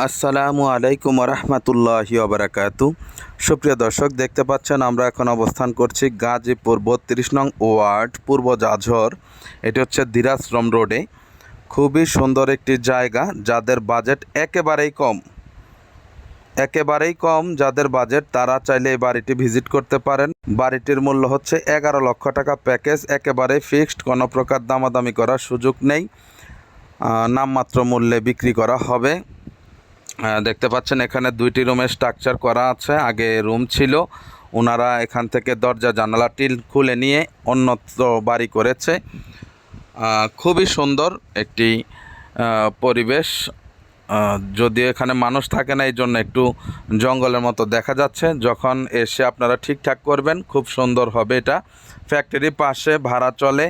আসসালামু আলাইকুম রহমতুল্লাহি ওবরাকাতু। সুপ্রিয় দর্শক, দেখতে পাচ্ছেন আমরা এখন অবস্থান করছি গাজীপুর 32 নং ওয়ার্ড পূর্ব জাঝর। এটি হচ্ছে দিরাশ্রম রোডে। খুবই সুন্দর একটি জায়গা, যাদের বাজেট একেবারেই কম, যাদের বাজেট তারা চাইলে এই বাড়িটি ভিজিট করতে পারেন। বাড়িটির মূল্য হচ্ছে 11 লক্ষ টাকা প্যাকেজ, একেবারে ফিক্সড, কোনো প্রকার দামাদামি করার সুযোগ নেই। নামমাত্র মূল্যে বিক্রি করা হবে। দেখতে পাচ্ছেন এখানে 2টি রুমের স্ট্রাকচার করা আছে। আগে রুম ছিল, ওনারা এখান থেকে দরজা জানালা টিল খুলে নিয়ে অন্যত্র বাড়ি করেছে। খুবই সুন্দর একটি পরিবেশ, যদিও এখানে মানুষ থাকে না, এই জন্য একটু জঙ্গলের মতো দেখা যাচ্ছে। যখন এসে আপনারা ঠিকঠাক করবেন, খুব সুন্দর হবে। এটা ফ্যাক্টরি পাশে, ভাড়া চলে।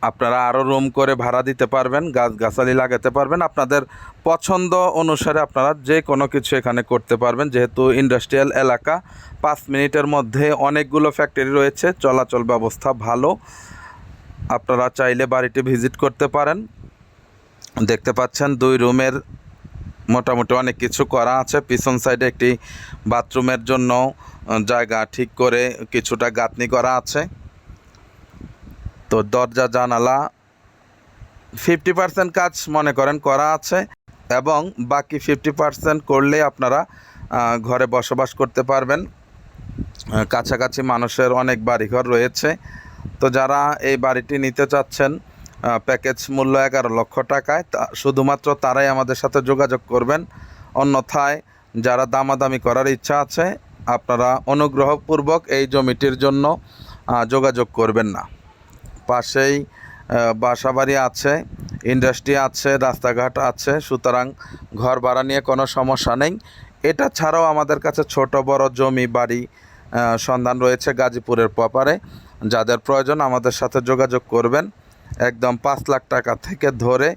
আপনারা আরও রুম করে ভাড়া দিতে পারবেন, গাছগাছালি লাগাতে পারবেন। আপনাদের পছন্দ অনুসারে আপনারা যে কোনো কিছু এখানে করতে পারবেন। যেহেতু ইন্ডাস্ট্রিয়াল এলাকা, 5 মিনিটের মধ্যে অনেকগুলো ফ্যাক্টরি রয়েছে, চলাচল ব্যবস্থা ভালো। আপনারা চাইলে বাড়িটি ভিজিট করতে পারেন। দেখতে পাচ্ছেন 2 রুমের মোটামুটি অনেক কিছু করা আছে। পিছন সাইডে একটি বাথরুমের জন্য জায়গা ঠিক করে কিছুটা গাঁথনি করা আছে। তো দরজা জানালা 50% কাজ মনে করেন করা আছে, এবং বাকি 50% করলে আপনারা ঘরে বসবাস করতে পারবেন। কাছাকাছি মানুষের অনেক বাড়িঘর রয়েছে। তো যারা এই বাড়িটি নিতে চাচ্ছেন, প্যাকেজ মূল্য 11 লক্ষ টাকায়, শুধুমাত্র তারাই আমাদের সাথে যোগাযোগ করবেন। অন্যথায় যারা দামাদামি করার ইচ্ছা আছে, আপনারা অনুগ্রহপূর্বক এই জমিটির জন্য যোগাযোগ করবেন না। পাশেই বাসাবাড়ি আছে, ইন্ডাস্ট্রি আছে, রাস্তাঘাট আছে, সুতরাং ঘর ভাড়া নিয়ে কোনো সমস্যা নেই। এটা ছাড়াও আমাদের কাছে ছোট বড় জমি বাড়ি সন্ধান রয়েছে গাজীপুরের প্রপারে। যাদের প্রয়োজন আমাদের সাথে যোগাযোগ করবেন। একদম 5 লাখ টাকা থেকে ধরে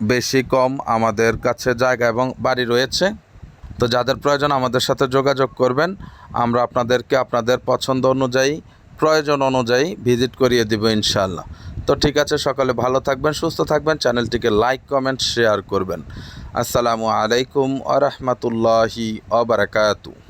বেশি কম আমাদের কাছে জায়গা এবং বাড়ি রয়েছে। তো যাদের প্রয়োজন আমাদের সাথে যোগাযোগ করবেন, আমরা আপনাদেরকে আপনাদের পছন্দ অনুযায়ী, প্রয়োজন অনুযায়ী ভিজিট করিয়ে দেব ইনশাআল্লাহ। তো ঠিক আছে, সকলে ভালো থাকবেন, সুস্থ থাকবেন, চ্যানেলটিকে লাইক কমেন্ট শেয়ার করবেন। আসসালামু আলাইকুম ওয়া রাহমাতুল্লাহি ওয়া বারাকাতুহু।